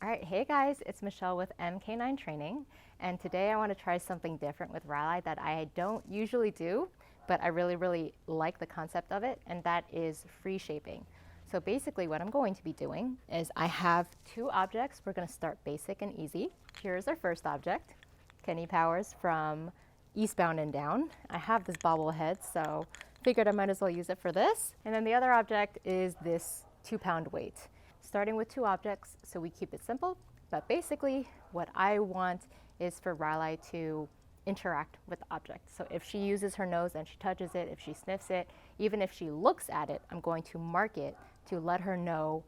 All right, hey guys, it's Michelle with MK9 Training, and today I want to try something different with Raleigh that I don't usually do, but I really like the concept of it, and that is free shaping. So basically what I'm going to be doing is I have two objects. We're going to start basic and easy. Here's our first object, Kenny Powers from Eastbound and Down. I have this bobblehead, so figured I might as well use it for this. And then the other object is this 2-pound weight. Starting with two objects, so we keep it simple, but basically what I want is for Raleigh to interact with the object. So if she uses her nose and she touches it, if she sniffs it, even if she looks at it, I'm going to mark it to let her know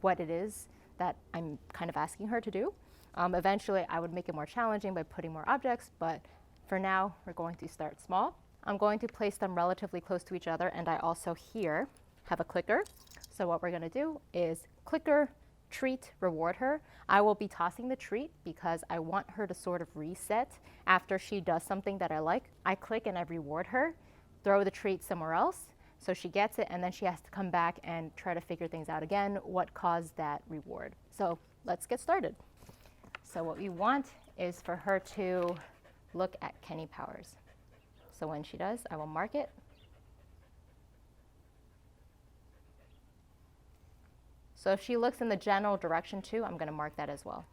what it is that I'm kind of asking her to do. Eventually I would make it more challenging by putting more objects, but for now we're going to start small. I'm going to place them relatively close to each other, and I also here have a clicker. So what we're going to do is clicker, treat, reward her. I will be tossing the treat because I want her to sort of reset after she does something that I like. I click and I reward her, throw the treat somewhere else so she gets it, and then she has to come back and try to figure things out again, what caused that reward. So let's get started. So what we want is for her to look at Kenny Powers. So when she does, I will mark it. So if she looks in the general direction too, I'm going to mark that as well.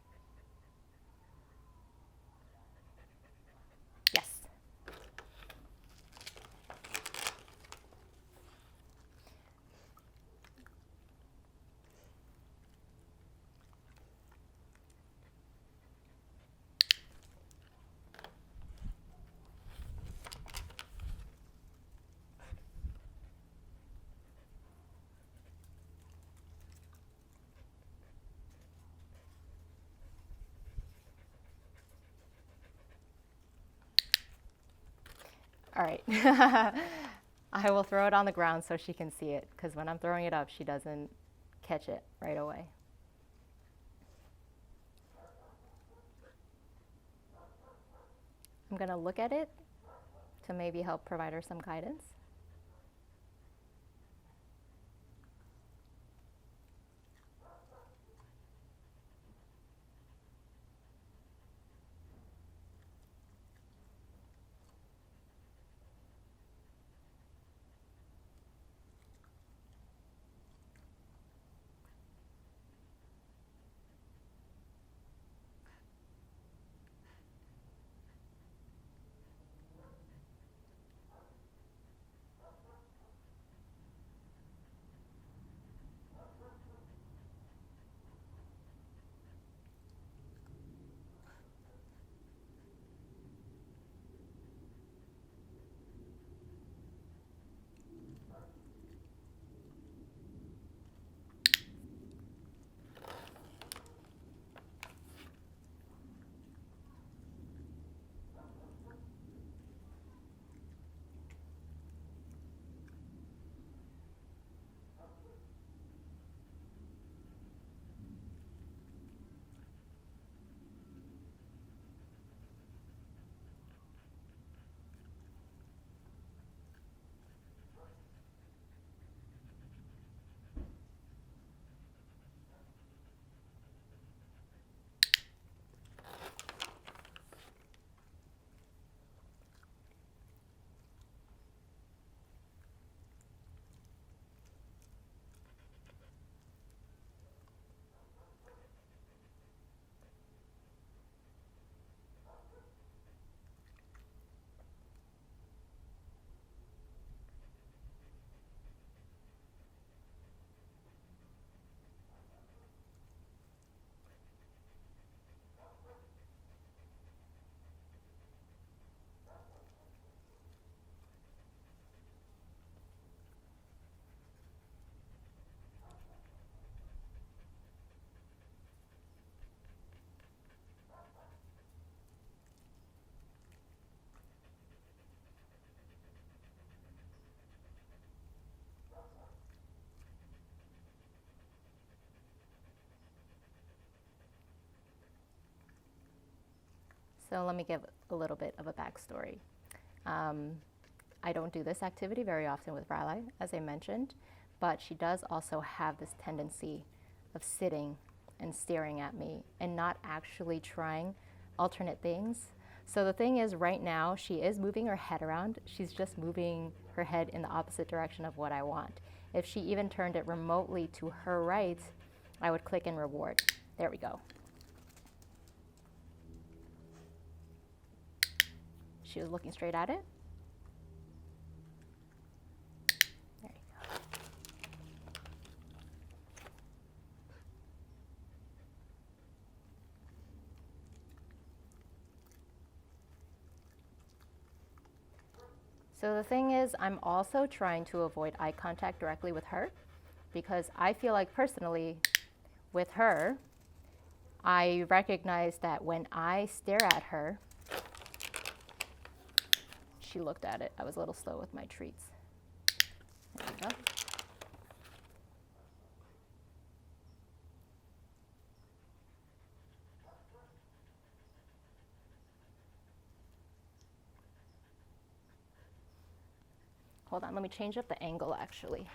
Yes. All right. I will throw it on the ground so she can see it, because when I'm throwing it up, she doesn't catch it right away. I'm going to look at it to maybe help provide her some guidance. So let me give a little bit of a backstory. I don't do this activity very often with Raleigh, as I mentioned, but she does also have this tendency of sitting and staring at me and not actually trying alternate things. So the thing is, right now, she is moving her head around. She's just moving her head in the opposite direction of what I want. If she even turned it remotely to her right, I would click and reward. There we go. She was looking straight at it. There you go. So the thing is, I'm also trying to avoid eye contact directly with her, because I feel like personally with her, I recognize that when I stare at her, she looked at it. I was a little slow with my treats. There we go. Hold on, let me change up the angle actually.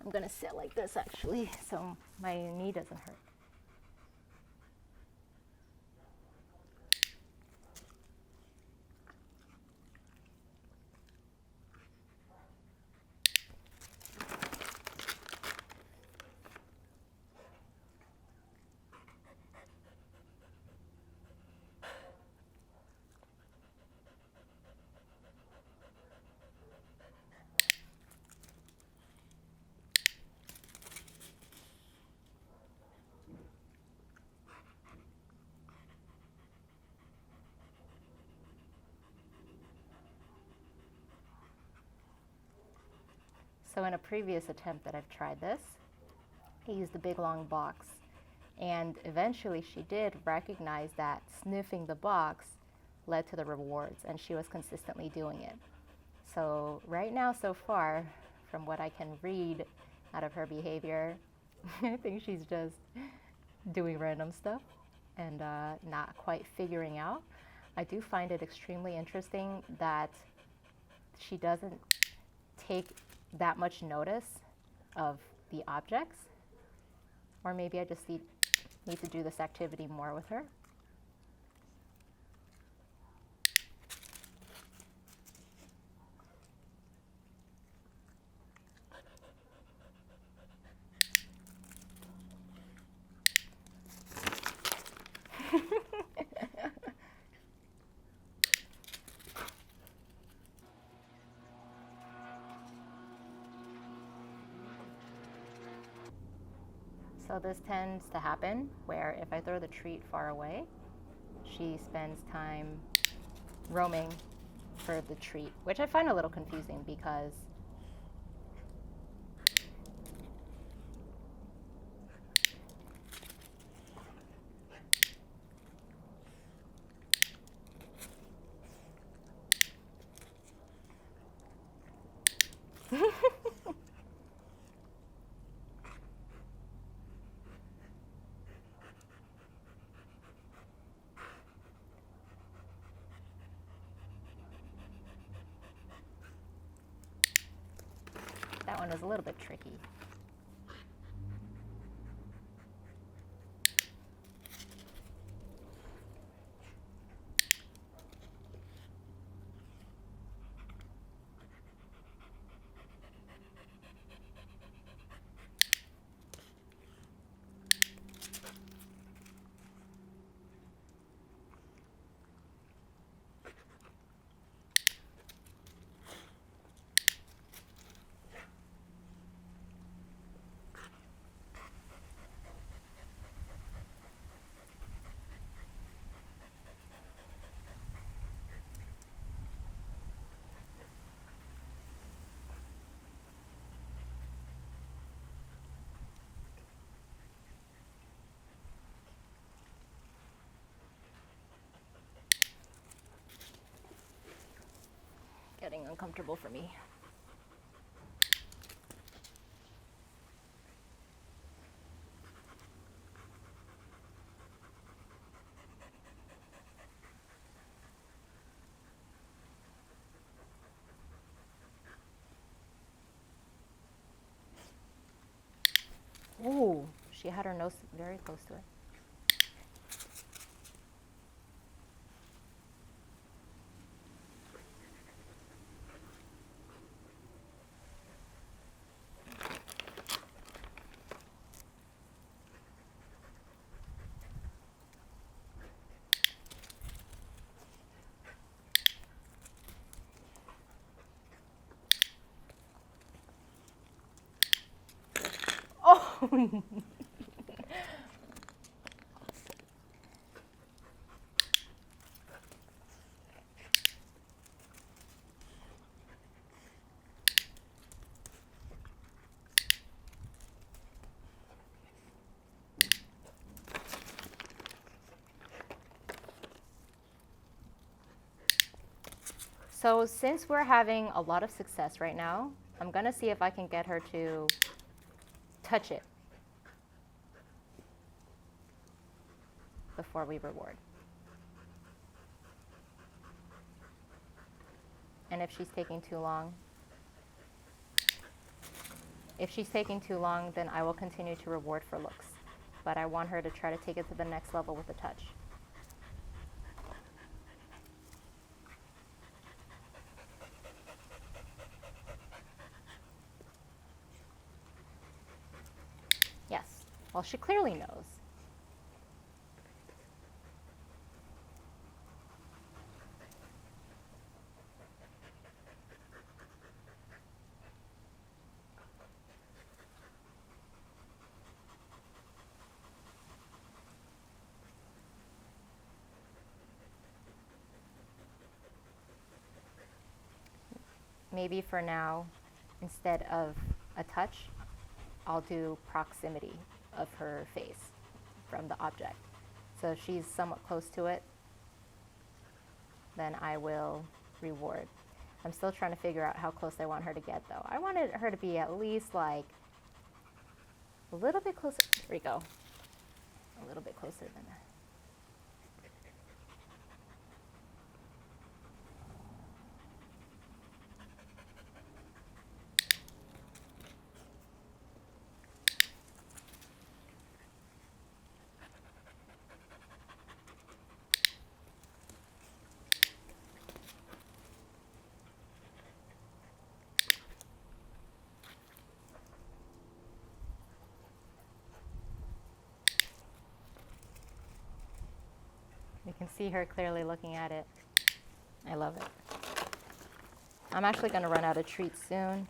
I'm gonna sit like this actually, so my knee doesn't hurt. So in a previous attempt that I've tried this, I used the big long box, and eventually she did recognize that sniffing the box led to the rewards, and she was consistently doing it. So right now, so far, from what I can read out of her behavior, I think she's just doing random stuff and not quite figuring out. I do find it extremely interesting that she doesn't take that much notice of the objects, or maybe I just need to do this activity more with her. So this tends to happen where if I throw the treat far away, she spends time roaming for the treat, which I find a little confusing because that one was a little bit tricky. Getting uncomfortable for me. Ooh, she had her nose very close to it. Oh, so since we're having a lot of success right now, I'm gonna see if I can get her to touch it before we reward. And if she's taking too long, then I will continue to reward for looks. But I want her to try to take it to the next level with a touch. Yes. Well, she clearly knows. Maybe for now, instead of a touch, I'll do proximity of her face from the object. So if she's somewhat close to it, then I will reward. I'm still trying to figure out how close I want her to get though. I wanted her to be at least like a little bit closer. There we go. A little bit closer than that. You can see her clearly looking at it. I love it. I'm actually going to run out of treats soon.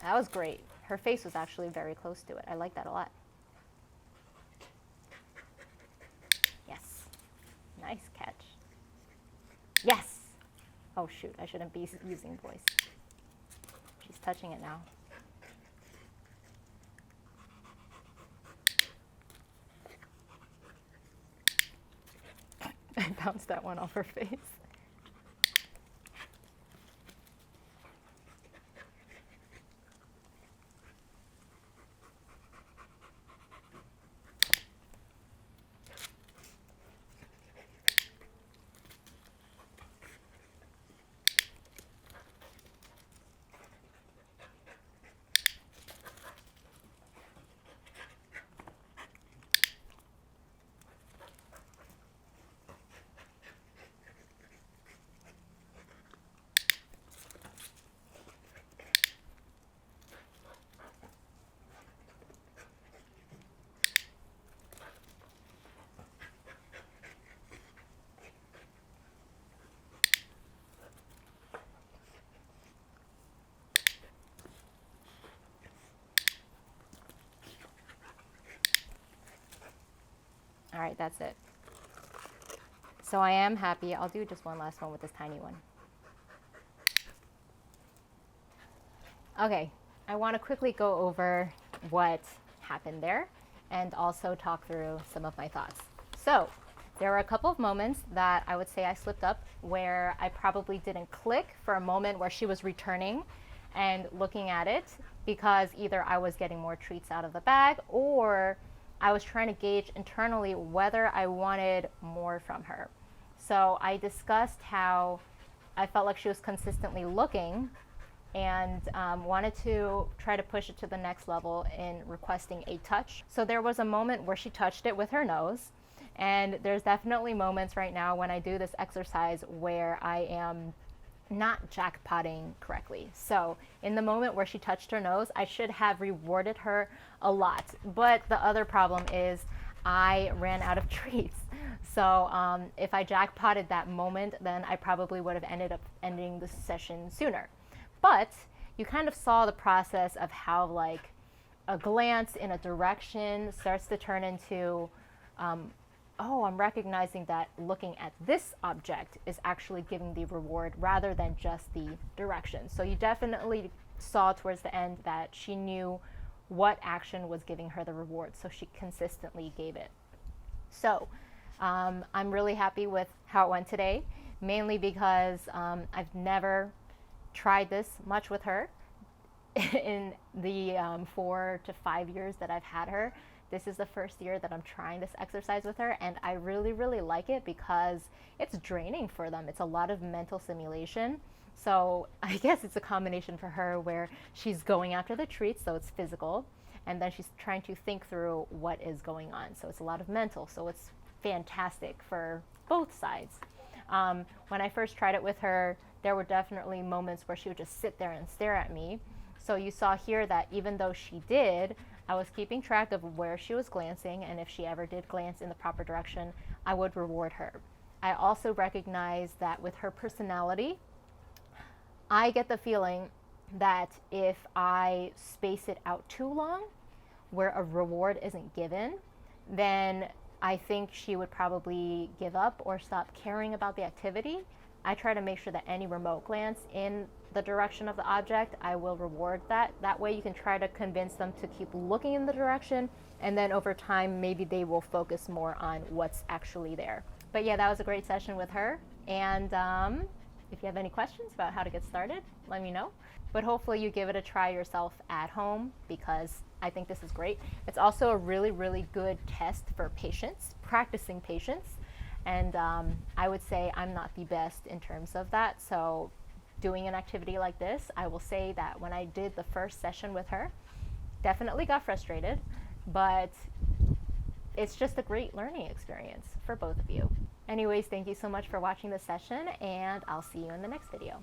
That was great. Her face was actually very close to it. I like that a lot. Yes. Nice catch. Yes. Oh shoot, I shouldn't be using voice. She's touching it now. I bounced that one off her face. All right, that's it. So I am happy. I'll do just one last one with this tiny one. Okay, I want to quickly go over what happened there and also talk through some of my thoughts. So there were a couple of moments that I would say I slipped up where I probably didn't click for a moment where she was returning and looking at it because either I was getting more treats out of the bag or I was trying to gauge internally whether I wanted more from her. So I discussed how I felt like she was consistently looking and wanted to try to push it to the next level in requesting a touch. So there was a moment where she touched it with her nose, and there's definitely moments right now when I do this exercise where I am not jackpotting correctly. So in the moment where she touched her nose, I should have rewarded her a lot. But the other problem is I ran out of treats. So if I jackpotted that moment, then I probably would have ended up ending the session sooner. But you kind of saw the process of how like a glance in a direction starts to turn into, oh, I'm recognizing that looking at this object is actually giving the reward rather than just the direction. So you definitely saw towards the end that she knew what action was giving her the reward, so she consistently gave it. So I'm really happy with how it went today, mainly because I've never tried this much with her in the 4 to 5 years that I've had her. This is the first year that I'm trying this exercise with her, and I really, really like it because it's draining for them. It's a lot of mental simulation. So I guess it's a combination for her where she's going after the treats, so it's physical, and then she's trying to think through what is going on. So it's a lot of mental. So it's fantastic for both sides. When I first tried it with her, there were definitely moments where she would just sit there and stare at me. So you saw here that even though she did, I was keeping track of where she was glancing, and if she ever did glance in the proper direction, I would reward her. I also recognized that with her personality, I get the feeling that if I space it out too long, where a reward isn't given, then I think she would probably give up or stop caring about the activity. I try to make sure that any remote glance in the direction of the object, I will reward that. That way you can try to convince them to keep looking in the direction, and then over time maybe they will focus more on what's actually there. But yeah, that was a great session with her, and if you have any questions about how to get started, let me know. But hopefully you give it a try yourself at home, because I think this is great. It's also a really, really good test for patience, practicing patience. And I would say I'm not the best in terms of that. So doing an activity like this, I will say that when I did the first session with her, definitely got frustrated, but it's just a great learning experience for both of you. Anyways, thank you so much for watching this session, and I'll see you in the next video.